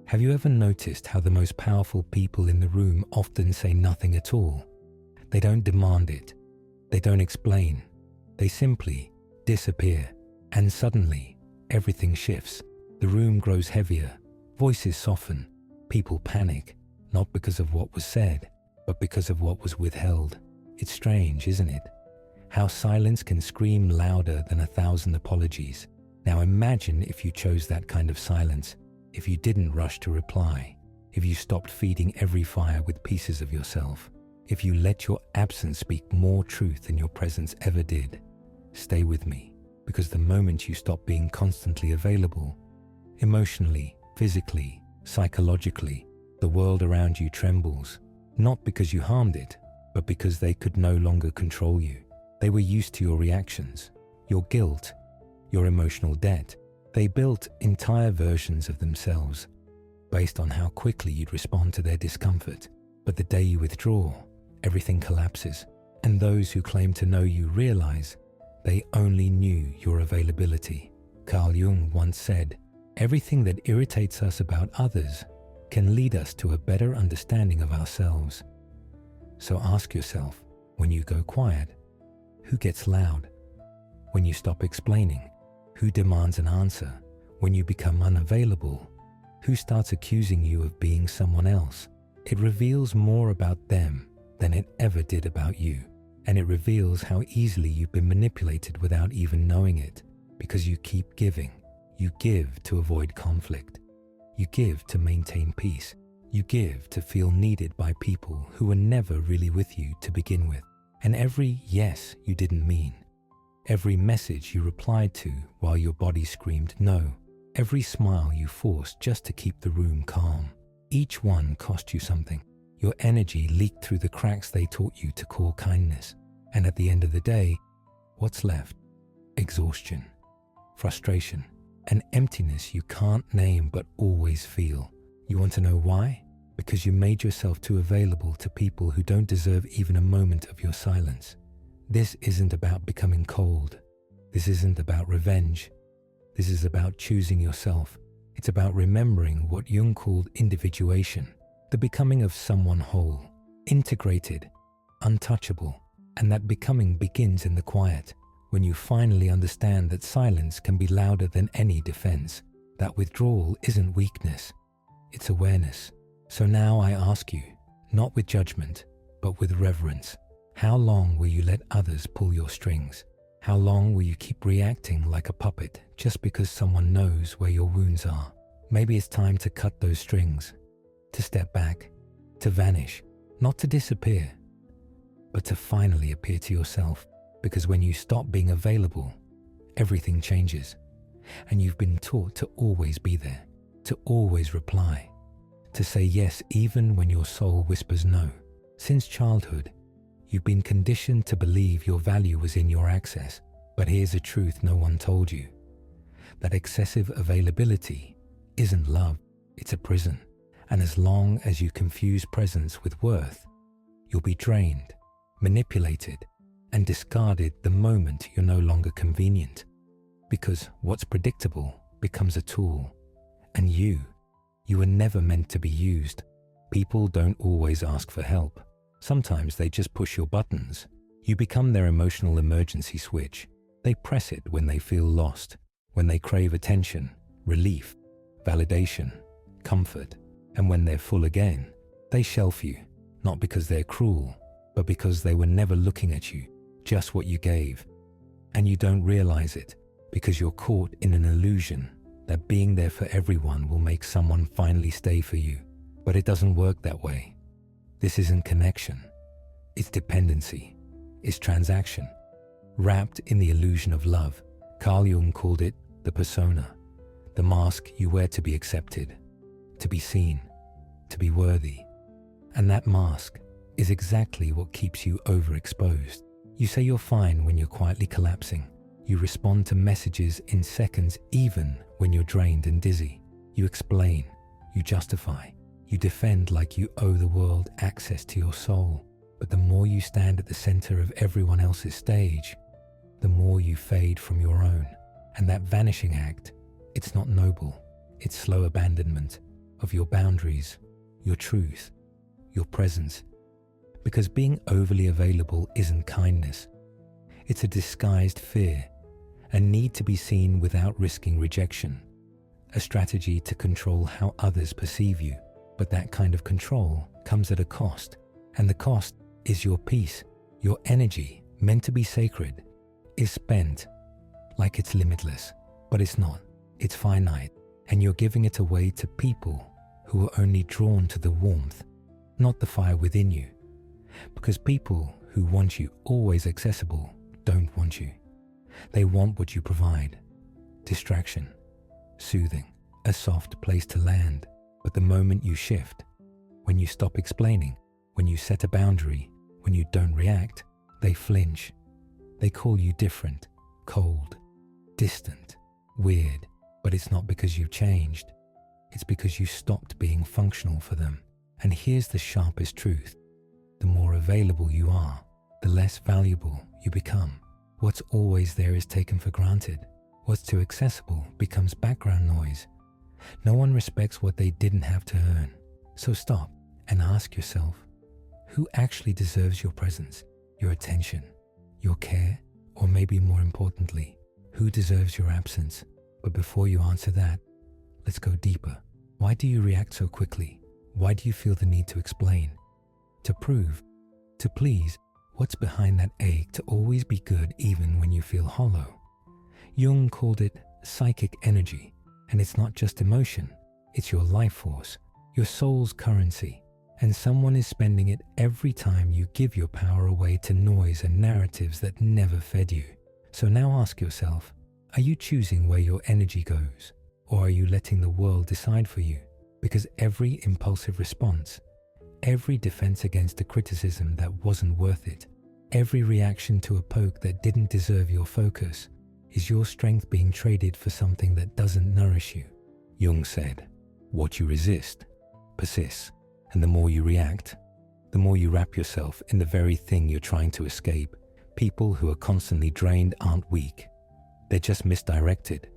Have you ever noticed how the most powerful people in the room often say nothing at all? They don't demand it. They don't explain. They simply disappear. And suddenly, everything shifts. The room grows heavier. Voices soften. People panic, not because of what was said, but because of what was withheld. It's strange, isn't it? How silence can scream louder than 1,000 apologies. Now imagine if you chose that kind of silence, if you didn't rush to reply, if you stopped feeding every fire with pieces of yourself, if you let your absence speak more truth than your presence ever did. Stay with me, because the moment you stop being constantly available, emotionally, physically, psychologically, the world around you trembles, not because you harmed it, but because they could no longer control you. They were used to your reactions, your guilt, your emotional debt. They built entire versions of themselves based on how quickly you'd respond to their discomfort. But the day you withdraw, everything collapses, and those who claim to know you realize they only knew your availability. Carl Jung once said, "Everything that irritates us about others can lead us to a better understanding of ourselves." So ask yourself, when you go quiet, who gets loud? When you stop explaining, who demands an answer? When you become unavailable, who starts accusing you of being someone else? It reveals more about them than it ever did about you. And it reveals how easily you've been manipulated without even knowing it, because you keep giving. You give to avoid conflict. You give to maintain peace. You give to feel needed by people who were never really with you to begin with. And every yes you didn't mean, every message you replied to while your body screamed no, every smile you forced just to keep the room calm, each one cost you something. Your energy leaked through the cracks they taught you to call kindness. And at the end of the day, what's left? Exhaustion, frustration, an emptiness you can't name but always feel. You want to know why? Because you made yourself too available to people who don't deserve even a moment of your silence. This isn't about becoming cold. This isn't about revenge. This is about choosing yourself. It's about remembering what Jung called individuation, the becoming of someone whole, integrated, untouchable, and that becoming begins in the quiet, when you finally understand that silence can be louder than any defense, that withdrawal isn't weakness, it's awareness. So now I ask you, not with judgment, but with reverence, how long will you let others pull your strings? How long will you keep reacting like a puppet just because someone knows where your wounds are? Maybe it's time to cut those strings, to step back, to vanish, not to disappear, but to finally appear to yourself. Because when you stop being available, everything changes. And you've been taught to always be there, to always reply, to say yes even when your soul whispers no. Since childhood, you've been conditioned to believe your value was in your access. But here's a truth no one told you, that excessive availability isn't love, it's a prison. And as long as you confuse presence with worth, you'll be drained, manipulated, and discarded the moment you're no longer convenient. Because what's predictable becomes a tool. And you were never meant to be used. People don't always ask for help. Sometimes they just push your buttons. You become their emotional emergency switch. They press it when they feel lost, when they crave attention, relief, validation, comfort. And when they're full again, they shelf you, not because they're cruel, but because they were never looking at you, just what you gave. And you don't realize it, because you're caught in an illusion that being there for everyone will make someone finally stay for you. But it doesn't work that way. This isn't connection. It's dependency. It's transaction, wrapped in the illusion of love. Carl Jung called it the persona, the mask you wear to be accepted, to be seen, to be worthy. And that mask is exactly what keeps you overexposed. You say you're fine when you're quietly collapsing. You respond to messages in seconds even when you're drained and dizzy. You explain, you justify, you defend like you owe the world access to your soul. But the more you stand at the center of everyone else's stage, the more you fade from your own. And that vanishing act, it's not noble, it's slow abandonment of your boundaries, your truth, your presence. Because being overly available isn't kindness. It's a disguised fear, a need to be seen without risking rejection, a strategy to control how others perceive you. But that kind of control comes at a cost, and the cost is your peace. Your energy, meant to be sacred, is spent like it's limitless, but it's not. It's finite, and you're giving it away to people who are only drawn to the warmth, not the fire within you. Because people who want you always accessible don't want you. They want what you provide: distraction, soothing, a soft place to land. But the moment you shift, when you stop explaining, when you set a boundary, when you don't react, they flinch. They call you different, cold, distant, weird. But it's not because you've changed. It's because you stopped being functional for them. And here's the sharpest truth. The more available you are, the less valuable you become. What's always there is taken for granted. What's too accessible becomes background noise. No one respects what they didn't have to earn. So stop and ask yourself, who actually deserves your presence, your attention, your care, or maybe more importantly, who deserves your absence? But before you answer that, let's go deeper. Why do you react so quickly? Why do you feel the need to explain? To prove? To please? What's behind that ache to always be good even when you feel hollow? Jung called it psychic energy. And it's not just emotion, it's your life force, your soul's currency. And someone is spending it every time you give your power away to noise and narratives that never fed you. So now ask yourself, are you choosing where your energy goes? Or are you letting the world decide for you? Because every impulsive response, every defense against a criticism that wasn't worth it, every reaction to a poke that didn't deserve your focus, is your strength being traded for something that doesn't nourish you. Jung said, what you resist persists, and the more you react, the more you wrap yourself in the very thing you're trying to escape. People who are constantly drained aren't weak. They're just misdirected.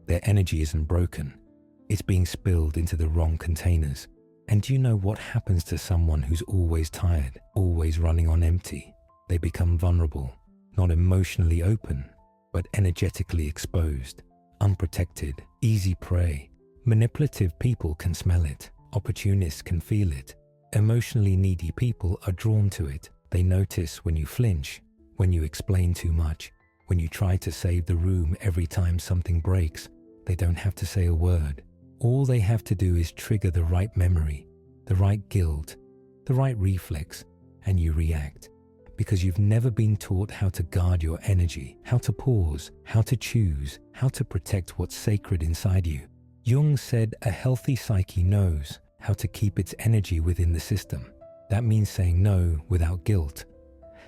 Their energy isn't broken. It's being spilled into the wrong containers. And do you know what happens to someone who's always tired, always running on empty? They become vulnerable, not emotionally open, but energetically exposed, unprotected, easy prey. Manipulative people can smell it. Opportunists can feel it. Emotionally needy people are drawn to it. They notice when you flinch, when you explain too much, when you try to save the room every time something breaks. They don't have to say a word. All they have to do is trigger the right memory, the right guilt, the right reflex, and you react. Because you've never been taught how to guard your energy, how to pause, how to choose, how to protect what's sacred inside you. Jung said a healthy psyche knows how to keep its energy within the system. That means saying no without guilt,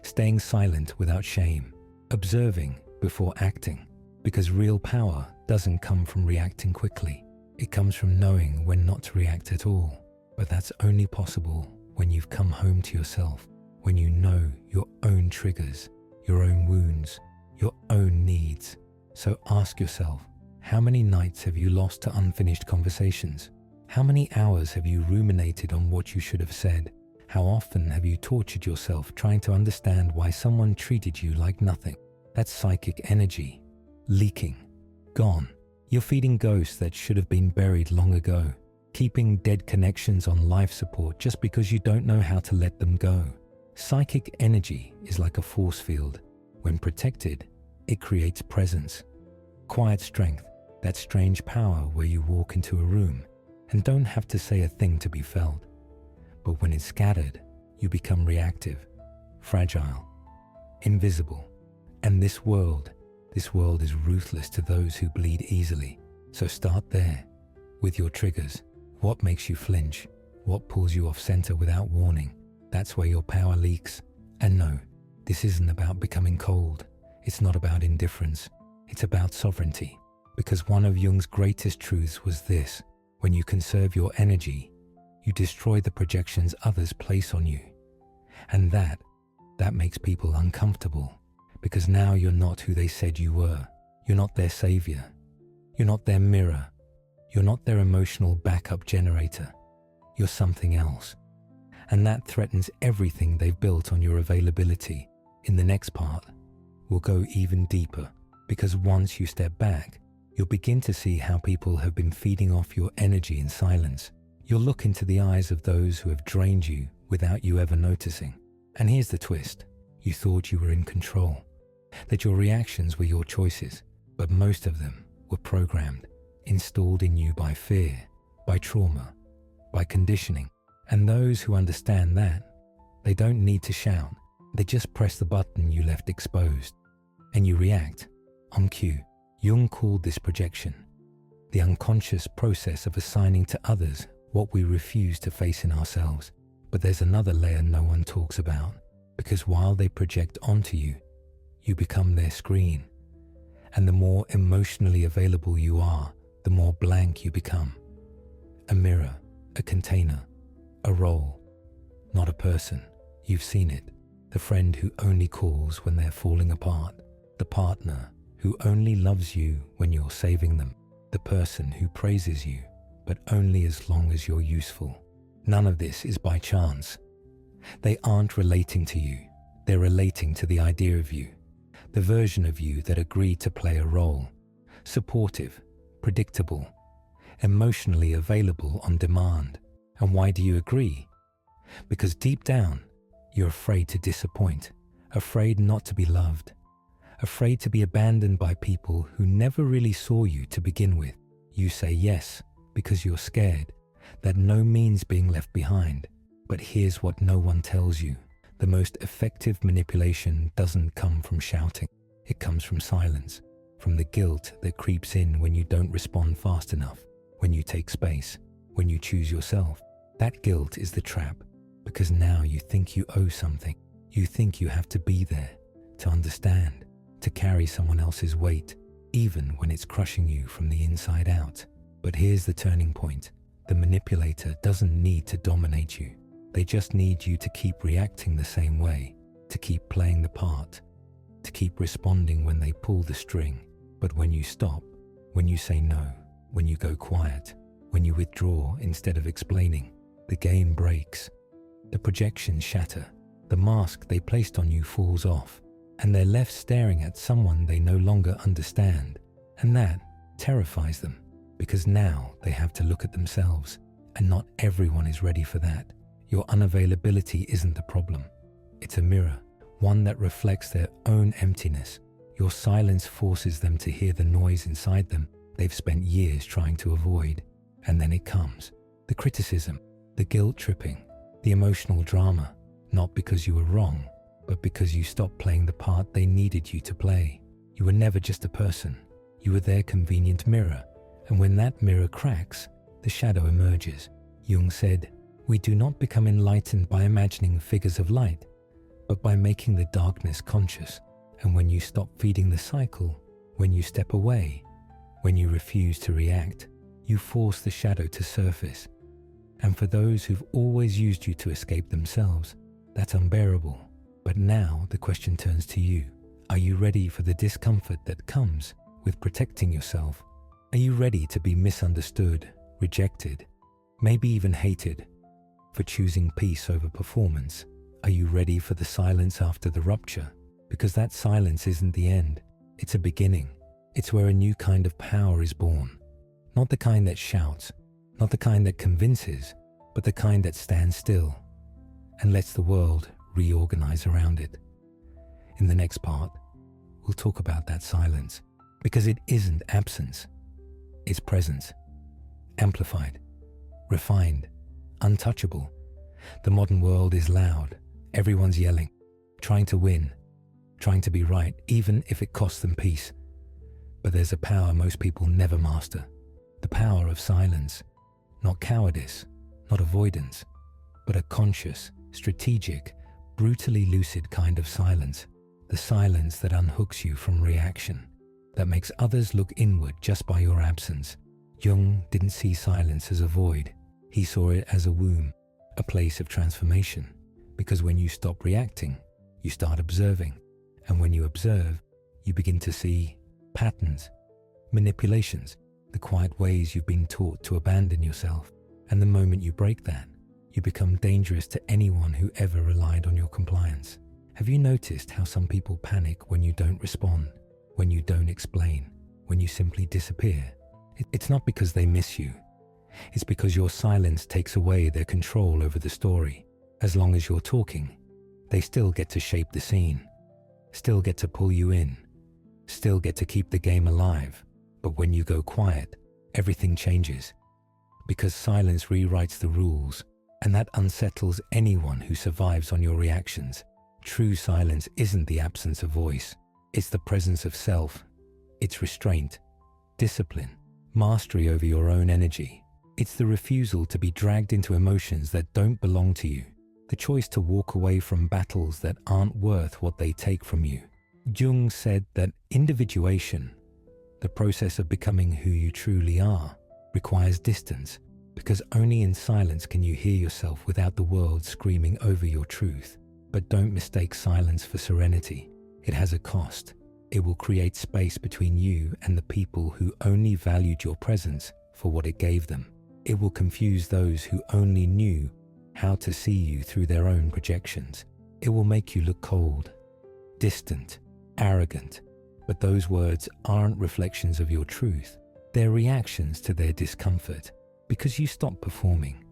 staying silent without shame, observing before acting. Because real power doesn't come from reacting quickly. It comes from knowing when not to react at all. But that's only possible when you've come home to yourself. When you know your own triggers, your own wounds, your own needs. So ask yourself, how many nights have you lost to unfinished conversations? How many hours have you ruminated on what you should have said? How often have you tortured yourself trying to understand why someone treated you like nothing? That's psychic energy, leaking, gone. You're feeding ghosts that should have been buried long ago, keeping dead connections on life support just because you don't know how to let them go. Psychic energy is like a force field. When protected, it creates presence, quiet strength, that strange power where you walk into a room and don't have to say a thing to be felt. But when it's scattered, you become reactive, fragile, invisible. And this world is ruthless to those who bleed easily. So start there, with your triggers. What makes you flinch? What pulls you off center without warning? That's where your power leaks. And no, this isn't about becoming cold. It's not about indifference. It's about sovereignty. Because one of Jung's greatest truths was this: when you conserve your energy, you destroy the projections others place on you. And that makes people uncomfortable. Because now you're not who they said you were. You're not their savior. You're not their mirror. You're not their emotional backup generator. You're something else. And that threatens everything they've built on your availability. In the next part, we'll go even deeper, because once you step back, you'll begin to see how people have been feeding off your energy in silence. You'll look into the eyes of those who have drained you without you ever noticing. And here's the twist. You thought you were in control, that your reactions were your choices, but most of them were programmed, installed in you by fear, by trauma, by conditioning. And those who understand that, they don't need to shout. They just press the button you left exposed, and you react on cue. Jung called this projection, the unconscious process of assigning to others what we refuse to face in ourselves. But there's another layer no one talks about, because while they project onto you, you become their screen. And the more emotionally available you are, the more blank you become. A mirror, a container, a role, not a person. You've seen it. The friend who only calls when they're falling apart. The partner who only loves you when you're saving them. The person who praises you, but only as long as you're useful. None of this is by chance. They aren't relating to you. They're relating to the idea of you, the version of you that agreed to play a role, supportive, predictable, emotionally available on demand. And why do you agree? Because deep down, you're afraid to disappoint, afraid not to be loved, afraid to be abandoned by people who never really saw you to begin with. You say yes because you're scared that no means being left behind. But here's what no one tells you. The most effective manipulation doesn't come from shouting. It comes from silence, from the guilt that creeps in when you don't respond fast enough, when you take space, when you choose yourself. That guilt is the trap, because now you think you owe something. You think you have to be there, to understand, to carry someone else's weight, even when it's crushing you from the inside out. But here's the turning point. The manipulator doesn't need to dominate you. They just need you to keep reacting the same way, to keep playing the part, to keep responding when they pull the string. But when you stop, when you say no, when you go quiet, when you withdraw instead of explaining, the game breaks. The projections shatter. The mask they placed on you falls off, and they're left staring at someone they no longer understand. And that terrifies them, because now they have to look at themselves, and not everyone is ready for that. Your unavailability isn't the problem. It's a mirror, one that reflects their own emptiness. Your silence forces them to hear the noise inside them they've spent years trying to avoid. And then it comes. The criticism, the guilt tripping, the emotional drama, not because you were wrong, but because you stopped playing the part they needed you to play. You were never just a person. You were their convenient mirror. And when that mirror cracks, the shadow emerges. Jung said, "We do not become enlightened by imagining figures of light, but by making the darkness conscious." And when you stop feeding the cycle, when you step away, when you refuse to react, you force the shadow to surface. And for those who've always used you to escape themselves, that's unbearable. But now the question turns to you. Are you ready for the discomfort that comes with protecting yourself? Are you ready to be misunderstood, rejected, maybe even hated for choosing peace over performance? Are you ready for the silence after the rupture? Because that silence isn't the end. It's a beginning. It's where a new kind of power is born. Not the kind that shouts, not the kind that convinces, but the kind that stands still and lets the world reorganize around it. In the next part, we'll talk about that silence, because it isn't absence. It's presence, amplified, refined, untouchable. The modern world is loud. Everyone's yelling, trying to win, trying to be right, even if it costs them peace. But there's a power most people never master. The power of silence. Not cowardice, not avoidance, but a conscious, strategic, brutally lucid kind of silence. The silence that unhooks you from reaction, that makes others look inward just by your absence. Jung didn't see silence as a void. He saw it as a womb, a place of transformation. Because when you stop reacting, you start observing. And when you observe, you begin to see patterns, manipulations, the quiet ways you've been taught to abandon yourself. And the moment you break that, you become dangerous to anyone who ever relied on your compliance. Have you noticed how some people panic when you don't respond, when you don't explain, when you simply disappear? It's not because they miss you. It's because your silence takes away their control over the story. As long as you're talking, they still get to shape the scene, still get to pull you in, still get to keep the game alive. But when you go quiet, everything changes. Because silence rewrites the rules, and that unsettles anyone who survives on your reactions. True silence isn't the absence of voice. It's the presence of self. It's restraint, discipline, mastery over your own energy. It's the refusal to be dragged into emotions that don't belong to you. The choice to walk away from battles that aren't worth what they take from you. Jung said that individuation, the process of becoming who you truly are, requires distance, because only in silence can you hear yourself without the world screaming over your truth. But don't mistake silence for serenity. It has a cost. It will create space between you and the people who only valued your presence for what it gave them. It will confuse those who only knew how to see you through their own projections. It will make you look cold, distant, arrogant. But those words aren't reflections of your truth. They're reactions to their discomfort, because you stop performing,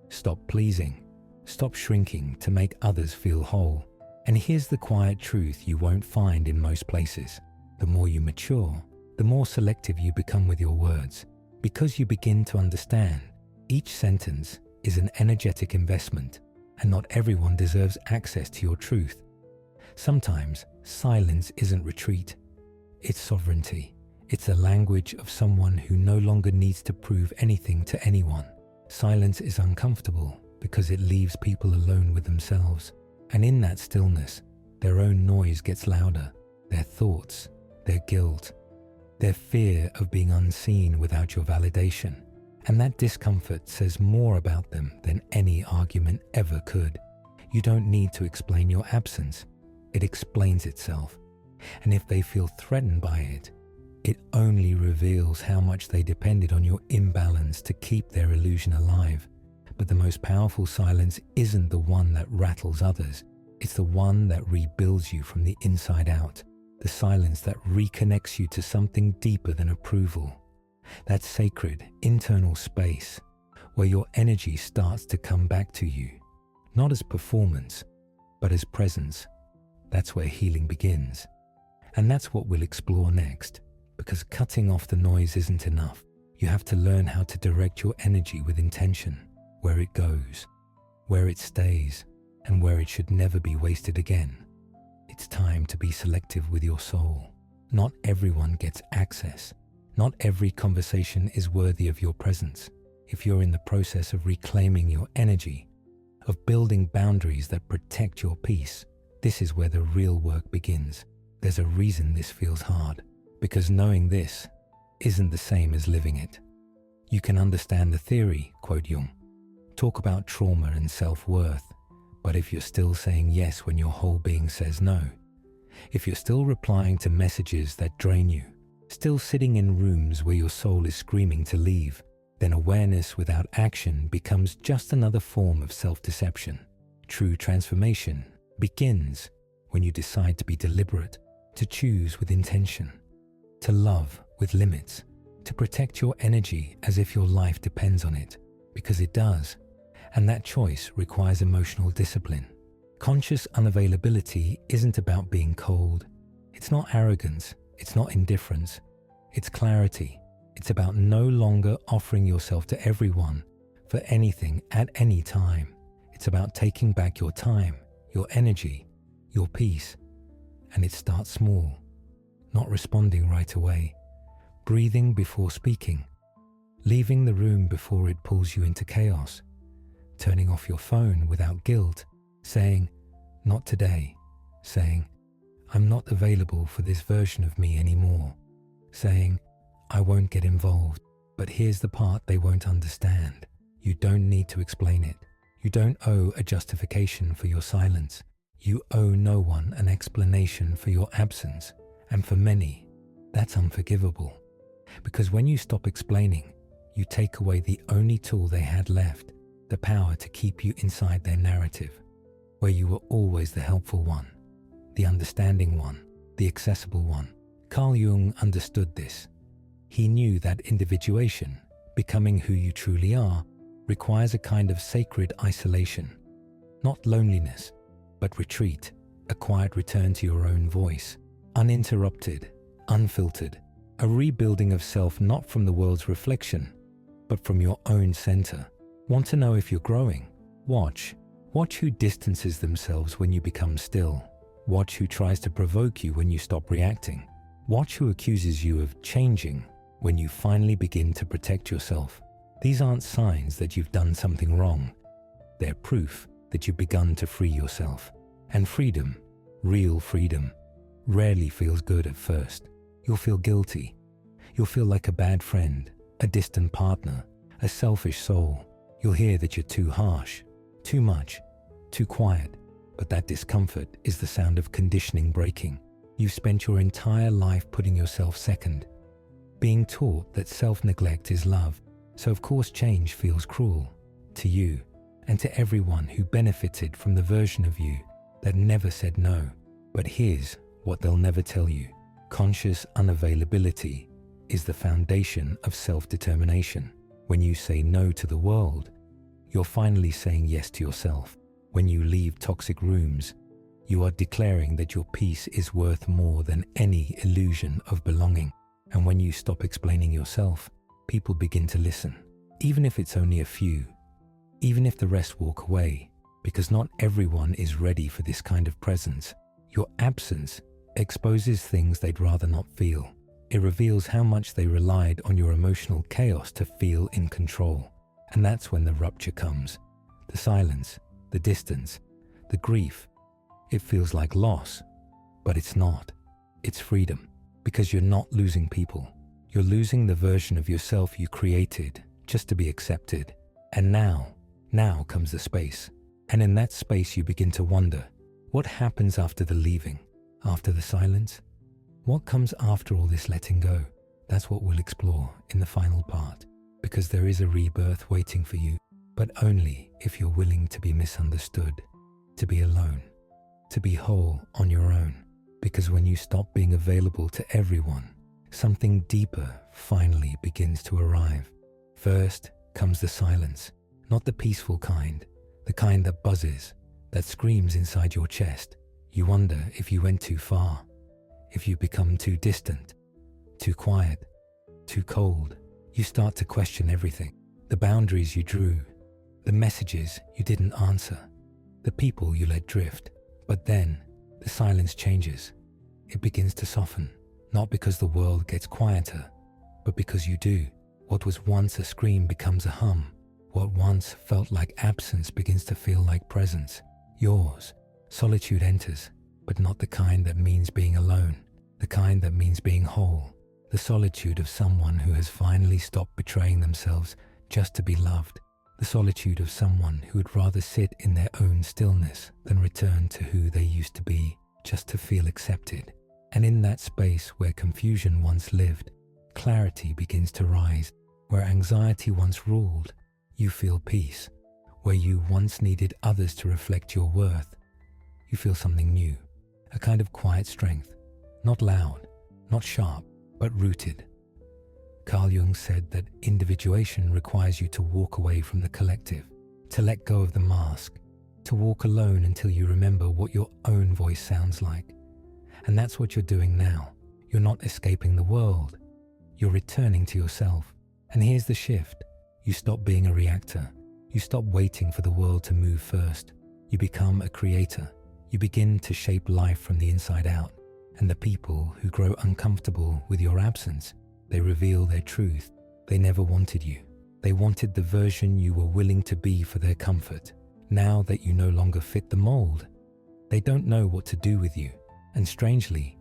stop pleasing, stop shrinking to make others feel whole. And here's the quiet truth you won't find in most places. The more you mature, the more selective you become with your words, because you begin to understand each sentence is an energetic investment, and not everyone deserves access to your truth. Sometimes silence isn't retreat, it's sovereignty. It's the language of someone who no longer needs to prove anything to anyone. Silence is uncomfortable because it leaves people alone with themselves. And in that stillness, their own noise gets louder, their thoughts, their guilt, their fear of being unseen without your validation. And that discomfort says more about them than any argument ever could. You don't need to explain your absence. It explains itself. And if they feel threatened by it, it only reveals how much they depended on your imbalance to keep their illusion alive. But the most powerful silence isn't the one that rattles others. It's the one that rebuilds you from the inside out. The silence that reconnects you to something deeper than approval. That sacred internal space where your energy starts to come back to you. Not as performance, but as presence. That's where healing begins. And that's what we'll explore next. Because cutting off the noise isn't enough. You have to learn how to direct your energy with intention, where it goes, where it stays, and where it should never be wasted again. It's time to be selective with your soul. Not everyone gets access. Not every conversation is worthy of your presence. If you're in the process of reclaiming your energy, of building boundaries that protect your peace, this is where the real work begins. There's a reason this feels hard. Because knowing this isn't the same as living it. You can understand the theory, quote Jung, talk about trauma and self-worth, but if you're still saying yes when your whole being says no, if you're still replying to messages that drain you, still sitting in rooms where your soul is screaming to leave, then awareness without action becomes just another form of self-deception. True transformation begins when you decide to be deliberate, to choose with intention, to love with limits, to protect your energy as if your life depends on it, because it does. And that choice requires emotional discipline. Conscious unavailability isn't about being cold. It's not arrogance. It's not indifference. It's clarity. It's about no longer offering yourself to everyone for anything at any time. It's about taking back your time, your energy, your peace. And it starts small. Not responding right away, breathing before speaking, leaving the room before it pulls you into chaos, turning off your phone without guilt, saying, not today, saying, I'm not available for this version of me anymore, saying, I won't get involved, but here's the part they won't understand. You don't need to explain it. You don't owe a justification for your silence. You owe no one an explanation for your absence. And for many, that's unforgivable. Because when you stop explaining, you take away the only tool they had left, the power to keep you inside their narrative, where you were always the helpful one, the understanding one, the accessible one. Carl Jung understood this. He knew that individuation, becoming who you truly are, requires a kind of sacred isolation. Not loneliness, but retreat, a quiet return to your own voice, uninterrupted, unfiltered, a rebuilding of self not from the world's reflection, but from your own center. Want to know if you're growing? Watch. Watch who distances themselves when you become still. Watch who tries to provoke you when you stop reacting. Watch who accuses you of changing when you finally begin to protect yourself. These aren't signs that you've done something wrong. They're proof that you've begun to free yourself. And freedom, real freedom, rarely feels good at first. You'll feel guilty. You'll feel like a bad friend, a distant partner, a selfish soul. You'll hear that you're too harsh, too much, too quiet. But that discomfort is the sound of conditioning breaking. You've spent your entire life putting yourself second, being taught that self-neglect is love. So of course change feels cruel to you and to everyone who benefited from the version of you that never said no. But here's what they'll never tell you. Conscious unavailability is the foundation of self-determination. When you say no to the world, you're finally saying yes to yourself. When you leave toxic rooms, you are declaring that your peace is worth more than any illusion of belonging. And when you stop explaining yourself, people begin to listen, even if it's only a few, even if the rest walk away, because not everyone is ready for this kind of presence. Your absence exposes things they'd rather not feel. It reveals how much they relied on your emotional chaos to feel in control. And that's when the rupture comes. The silence, the distance, the grief. It feels like loss, but it's not. It's freedom, because you're not losing people. You're losing the version of yourself you created just to be accepted. And now comes the space. And in that space you begin to wonder, what happens after the leaving, after the silence? What comes after all this letting go? That's what we'll explore in the final part, because there is a rebirth waiting for you, but only if you're willing to be misunderstood, to be alone, to be whole on your own. Because when you stop being available to everyone, something deeper finally begins to arrive. First comes the silence, not the peaceful kind, the kind that buzzes, that screams inside your chest. You wonder if you went too far, if you become too distant, too quiet, too cold. You start to question everything, the boundaries you drew, the messages you didn't answer, the people you let drift. But then the silence changes. It begins to soften, not because the world gets quieter, but because you do. What was once a scream becomes a hum. What once felt like absence begins to feel like presence. Yours. Solitude enters, but not the kind that means being alone, the kind that means being whole. The solitude of someone who has finally stopped betraying themselves just to be loved. The solitude of someone who would rather sit in their own stillness than return to who they used to be, just to feel accepted. And in that space where confusion once lived, clarity begins to rise. Where anxiety once ruled, you feel peace. Where you once needed others to reflect your worth, you feel something new, a kind of quiet strength, not loud, not sharp, but rooted. Carl Jung said that individuation requires you to walk away from the collective, to let go of the mask, to walk alone until you remember what your own voice sounds like. And that's what you're doing now. You're not escaping the world. You're returning to yourself. And here's the shift. You stop being a reactor. You stop waiting for the world to move first. You become a creator. You begin to shape life from the inside out. And the people who grow uncomfortable with your absence, they reveal their truth. They never wanted you. They wanted the version you were willing to be for their comfort. Now that you no longer fit the mold, they don't know what to do with you. And strangely,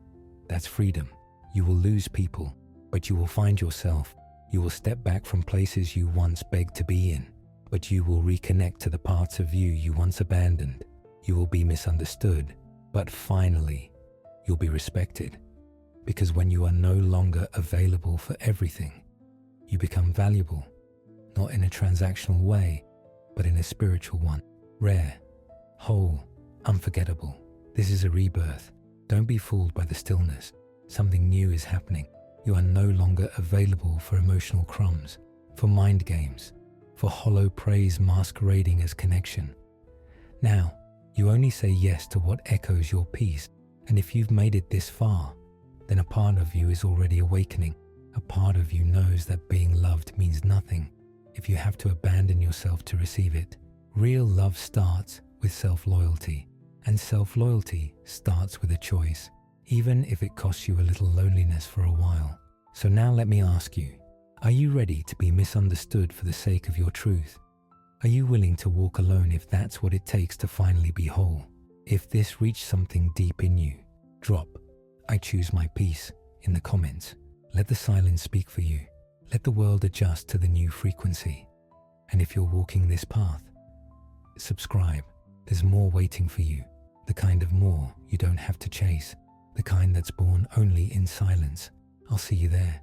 that's freedom. You will lose people, but you will find yourself. You will step back from places you once begged to be in, but you will reconnect to the parts of you once abandoned. You will be misunderstood, but finally, you'll be respected. Because when you are no longer available for everything, you become valuable, not in a transactional way, but in a spiritual one. Rare, whole, unforgettable. This is a rebirth. Don't be fooled by the stillness. Something new is happening. You are no longer available for emotional crumbs, for mind games, for hollow praise masquerading as connection. Now, you only say yes to what echoes your peace, and if you've made it this far, then a part of you is already awakening. A part of you knows that being loved means nothing if you have to abandon yourself to receive it. Real love starts with self-loyalty, and self-loyalty starts with a choice, even if it costs you a little loneliness for a while. So now let me ask you, are you ready to be misunderstood for the sake of your truth? Are you willing to walk alone if that's what it takes to finally be whole? If this reached something deep in you, drop "I choose my peace" in the comments. Let the silence speak for you. Let the world adjust to the new frequency. And if you're walking this path, subscribe. There's more waiting for you. The kind of more you don't have to chase. The kind that's born only in silence. I'll see you there.